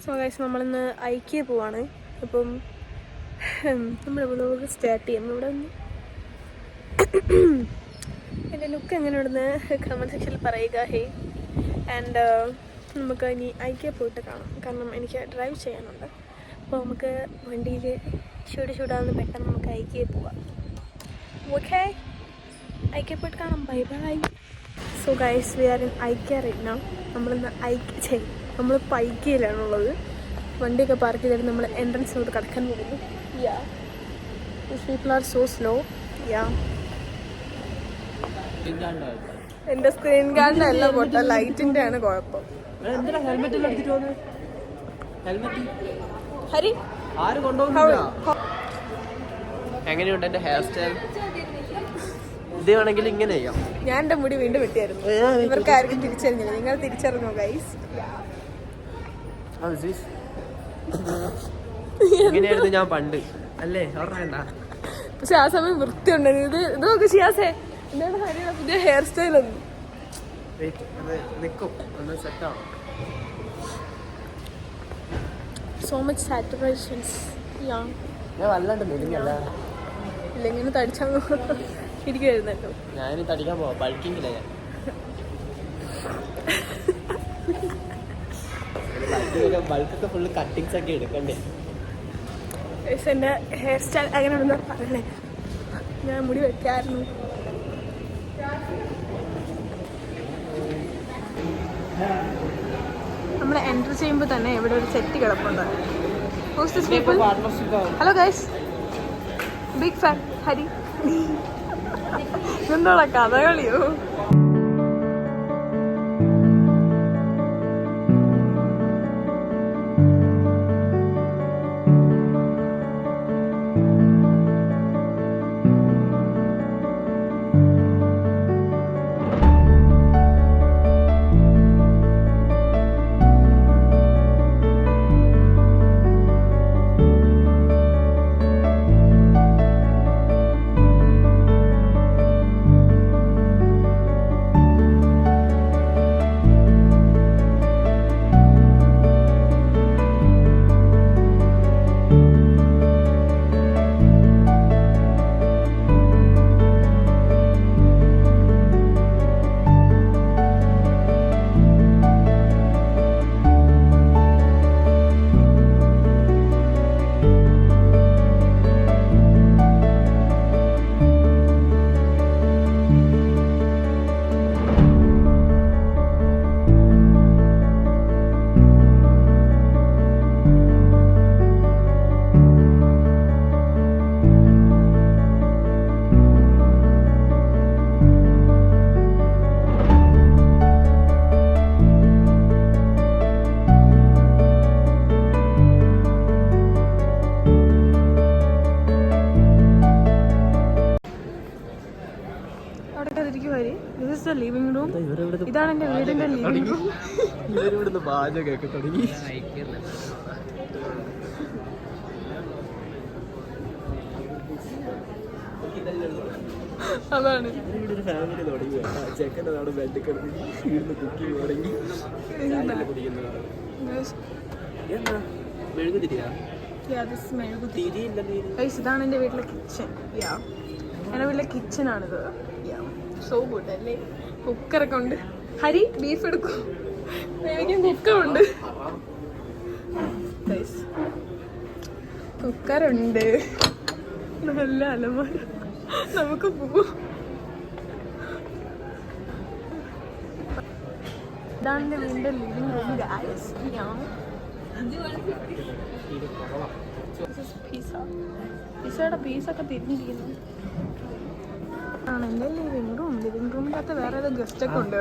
So guys നമ്മളിന്ന് ഐക്യ പോവാണ്. അപ്പം നമ്മുടെ വ്ളോഗ് സ്റ്റാർട്ട് ചെയ്യാം. ഇവിടെ ഒന്ന് എൻ്റെ ലുക്ക് എങ്ങനെയുണ്ടെന്ന് കമൻറ്റ് സെക്ഷനിൽ പറയുക. ഹേ ആൻഡ് നമുക്ക് ഇനി ഐക്യ പോയിട്ട് കാണാം. കാരണം എനിക്ക് ഡ്രൈവ് ചെയ്യാനുണ്ട്. അപ്പോൾ നമുക്ക് വണ്ടിയിൽ ചൂടാവുന്ന പെട്ടെന്ന് നമുക്ക് ഐക്യ പോവാം. ഓക്കെ, ഐക്യ പോയിട്ട് കാണാം. Bye bye. So guys we are in ഐക്യ റൈറ്റ് നൗ. നമ്മളിന്ന് നമ്മളിപ്പോൾ ഐക്യയിലാണുള്ളത്. വണ്ടിയൊക്കെ പാർക്ക് ചെയ്തിട്ട് നമ്മൾ എൻട്രൻസിലോട്ട് കടക്കാൻ പോകുന്നു. യാ, പീപ്പിൾ ആർ സോ സ്ലോ. യാ, എൻ്റെ സ്ക്രീൻ ഗാർഡിൻ്റെ എല്ലാം പോട്ടെ, ലൈറ്റിൻ്റെ ആണ് കുഴപ്പം. ഹരി എങ്ങനെയുണ്ട് എൻ്റെ ഹെയർ സ്റ്റൈൽ? ഇത് വേണമെങ്കിൽ ഇങ്ങനെ ചെയ്യാം. ഞാൻ എൻ്റെ മുടി വീണ്ടും വെട്ടിയായിരുന്നു. ഇവർക്ക് ആർക്കും തിരിച്ചറിഞ്ഞില്ല. നിങ്ങൾ തിരിച്ചറിഞ്ഞോ ഗൈസ്? ഇങ്ങനെയായിരുന്നു ഞാൻ പണ്ട്, അല്ലേ? ഓർമ്മ. പക്ഷെ ആ സമയം വൃത്തിയുണ്ടായിരുന്നു. ഇത് നോക്ക് ഷിയാസേ, എന്താണ് ഹരിയുടെ പുതിയ ഹെയർ സ്റ്റൈൽ ഒന്നും നിൽക്കും, ഒന്ന് സെറ്റാവും. So much satisfactions. ഞാൻ വല്ലാണ്ട് മെലിഞ്ഞല്ല, ഇല്ലെങ്കിലും തടിച്ചാൽ ഇരിക്കുമായിരുന്നല്ലോ. ഞാനിനി തടിക്കാൻ പോവാം. ബൾക്കിങ്ങില്ല ഞാൻ. ബൾക്കൊക്കെ ഫുള്ള് കട്ടിങ്സ് ഒക്കെ എടുക്കണ്ടേ? എൻ്റെ ഹെയർ സ്റ്റൈൽ അങ്ങനെ ഉണ്ടെന്ന് പറയണേ. ഞാൻ മുടി വെക്കായിരുന്നു. നമ്മൾ എൻ്റർ ചെയ്യുമ്പോൾ തന്നെ ഇവിടെ ഒരു സെറ്റ് കിടപ്പുണ്ട്. Hello guys, big fan Hari. എന്തോടാ കഥകളിയോ? Living room. ഇതാണ് എൻ്റെ വീടിൻ്റെ ലിവിംഗ് റൂം. ഇവരിവിടുന്ന് പാചകമൊക്കെ തുടങ്ങി. അതാണ് ഒരു ഫാമിലി തുടങ്ങി. ചെക്കൻ്റെ നാട് ബെഡ് കിടന്ന് വീടിന് കുക്കിങ് തുടങ്ങി. ഇതാണ് എൻ്റെ വീട്ടിലെ കിച്ചൺ. എൻ്റെ വീട്ടിലെ കിച്ചണാണിത്. സോ ഗുഡ് അല്ലേ? കുക്കറൊക്കെ ഉണ്ട്. ഹരി ബീഫ് എടുക്കും, വേവിക്കാൻ കുക്കറുണ്ട്. കുക്കറുണ്ട്, നല്ല അലമാര. നമുക്ക് പോവാം. ഇതാണ് എൻ്റെ വീടിൻ്റെ ലിവിംഗ് റൂം ഗൈസ്. പിസയുടെ പീസൊക്കെ തിരിഞ്ഞിരിക്കുന്നു. ആണ് എൻ്റെ ലിവിംഗ് റൂം. ലിവിംഗ് റൂമിൻ്റെ അകത്ത് വേറെ ഏതോ ഗസ്റ്റ് ഒക്കെ ഉണ്ട്.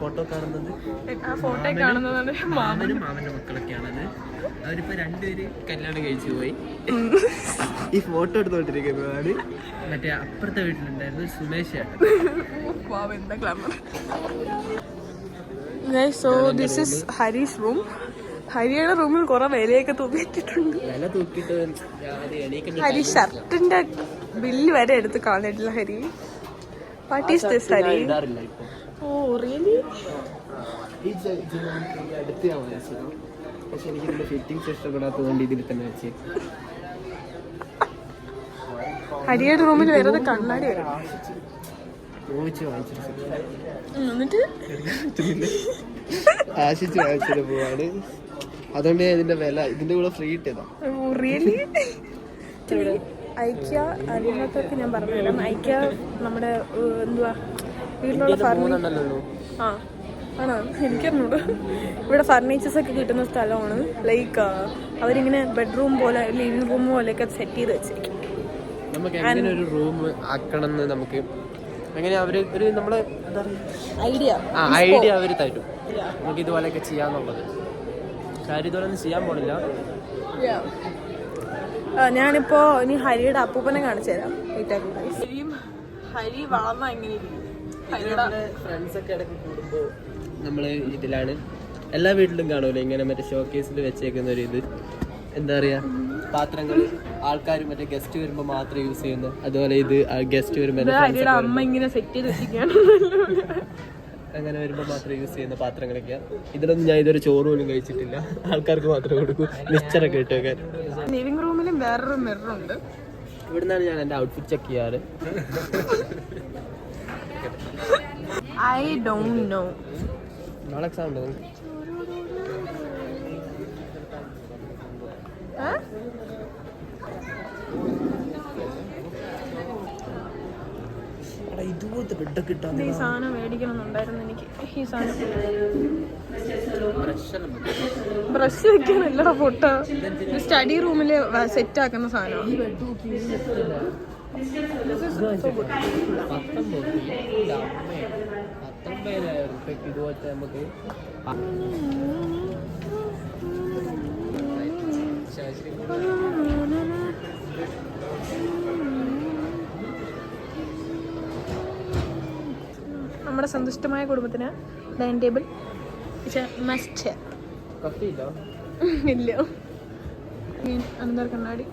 ഫോട്ടോ കാണുന്നത്, ആ ഫോട്ടോ കാണുന്നത് മാമനും മാമന്റെ മക്കളൊക്കെയാണത്. അവരിപ്പോ രണ്ടുപേര് കല്യാണം കഴിച്ചു പോയി. ഈ ഫോട്ടോ എടുത്തോണ്ടിരിക്കുന്നതാണ് മറ്റേ അപ്പുറത്തെ വീട്ടിലുണ്ടായിരുന്നു സുമേഷ് ചേട്ടൻ. So this is Harish room. ഹരിയുടെ റൂമിൽ കുറെ വിലയൊക്കെ തൂക്കിയിട്ടുണ്ട്. ഹരി ഷർട്ടിന്റെ ബില്ല് വരെ എടുത്ത് കളഞ്ഞിട്ടില്ല. Hari what is this Hari? Oh really? ഈ അടുത്ത് ഞാൻ വാങ്ങിച്ചത്, പക്ഷെ എനിക്ക് ഇതിന്റെ ഫിറ്റിംഗ്സ് ഇഷ്ടപ്പെടാത്തതുകൊണ്ട് ഇതിൽ തന്നെ വെച്ച്. ഹരിയുടെ റൂമിൽ വേറെ കണ്ണാടി വരും. എന്നിട്ട് ആശിച്ച് വാങ്ങിച്ചത് പോവാണ്. അതുകൊണ്ട് ഞാൻ ഇതിന്റെ വില ഇതിന്റെ കൂടെ ഫ്രീ ഇട്ടതാ. ഐക്യ അറിയാത്തവർക്ക് ഞാൻ പറഞ്ഞുതരാം. ഐക്യ നമ്മുടെ എന്തുവാ വീട്ടിലുള്ള മൂന്നെണ്ണല്ലോ. ആ ആണോ എനിക്കറിഞ്ഞൂട. ഇവിടെ ഫർണിച്ചേഴ്സ് ഒക്കെ കിട്ടുന്ന സ്ഥലമാണ്. ലൈക്ക് അവരിങ്ങനെ ബെഡ്റൂം പോലെ ലിവിംഗ് റൂം പോലെയൊക്കെ സെറ്റ് ചെയ്ത് വെച്ചിരിക്കും. നമുക്ക് എങ്ങനെ ഒരു റൂം ആക്കണം എന്ന് നമുക്ക് എങ്ങനെ അവര് ഒരു നമ്മളെ എന്താ ഐഡിയ അവർ തരും. നമുക്ക് ഇതുപോലെയൊക്കെ ചെയ്യാന്നുള്ളത്. കാര്യം ഇതുപോലൊന്നും ചെയ്യാൻ പോണില്ല. ഞാനിപ്പോ ഇനി ഹരിയുടെ അപ്പൂപ്പനെ കാണിച്ചു തരാം. ഹരി വളർന്ന എങ്ങനെ ഫ്രണ്ട്സ് ഒക്കെ ഇടയ്ക്ക് കൂടുമ്പോ നമ്മള് ഇതിലാണ് എല്ലാ വീട്ടിലും കാണൂല്ലോ ഇങ്ങനെ മറ്റേ ഷോ കേസിൽ വെച്ചേക്കുന്ന ഒരു ഇത് എന്താ പറയാ പാത്രങ്ങൾ ആൾക്കാർ മറ്റേ ഗസ്റ്റ് വരുമ്പോ മാത്രം യൂസ് ചെയ്യുന്നത്. അതുപോലെ ഇത് ഗസ്റ്റ് വരുമ്പോ അമ്മ ഇങ്ങനെ സെറ്റ് ചെയ്ത് വെച്ചിരിക്കുകയാണ്. അങ്ങനെ വരുമ്പോ മാത്രം യൂസ് ചെയ്യുന്ന പാത്രങ്ങളൊക്കെയാ. ഇതിലൊന്നും ഞാൻ ഇതൊരു ചോറ് പോലും കഴിച്ചിട്ടില്ല. ആൾക്കാർക്ക് മാത്രമേ കൊടുക്കൂ. മിക്സറൊക്കെ ഇട്ട് വെക്കാൻ. ലിവിംഗ് റൂമിലും വേറൊരു മിററുണ്ട്. ഇവിടുന്നാണ് ഞാൻ എന്റെ ഔട്ട്ഫിറ്റ് ചെക്ക് ചെയ്യാറ്. I don't know. നാളെ എക്സാം ഉണ്ടോ? ഇതുപോലത്തെ ബെഡൊക്കെ ഇട്ടാൽ ഈ സാധനം മേടിക്കണമെന്നുണ്ടായിരുന്നു എനിക്ക്. ഈ സാധനം ബ്രഷ് വെക്കാനല്ലടാ പൊട്ട. സ്റ്റഡി റൂമിൽ സെറ്റ് ആക്കുന്ന സാധനമാണ്. ഇതുപോലത്തെ നമുക്ക് നമ്മുടെ സന്തുഷ്ടമായ കുടുംബത്തിന് ഡൈനിങ് ടേബിൾ മസ്റ്റ്. ഇല്ല അനന്തർ കണ്ണാടി.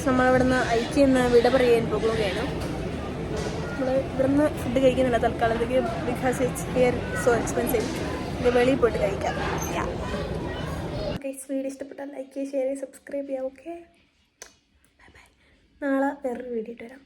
നമ്മളിവിടുന്ന് ഐക്യെന്ന് വിട പറയാൻ പോകുകയാണ്. നമ്മൾ ഇവിടുന്ന് ഫുഡ് കഴിക്കുന്നില്ല തൽക്കാലത്തേക്ക്. Because it's here so expensive. ഇത് വെളിയിൽ പോയിട്ട് കഴിക്കാം. വീഡിയോ ഇഷ്ടപ്പെട്ടാൽ ലൈക്ക് ചെയ്യുക, ഷെയർ ചെയ്യുക, സബ്സ്ക്രൈബ് ചെയ്യുക. Okay bye bye. നാളെ വേറൊരു വീഡിയോ ഇട്ട് വരാം.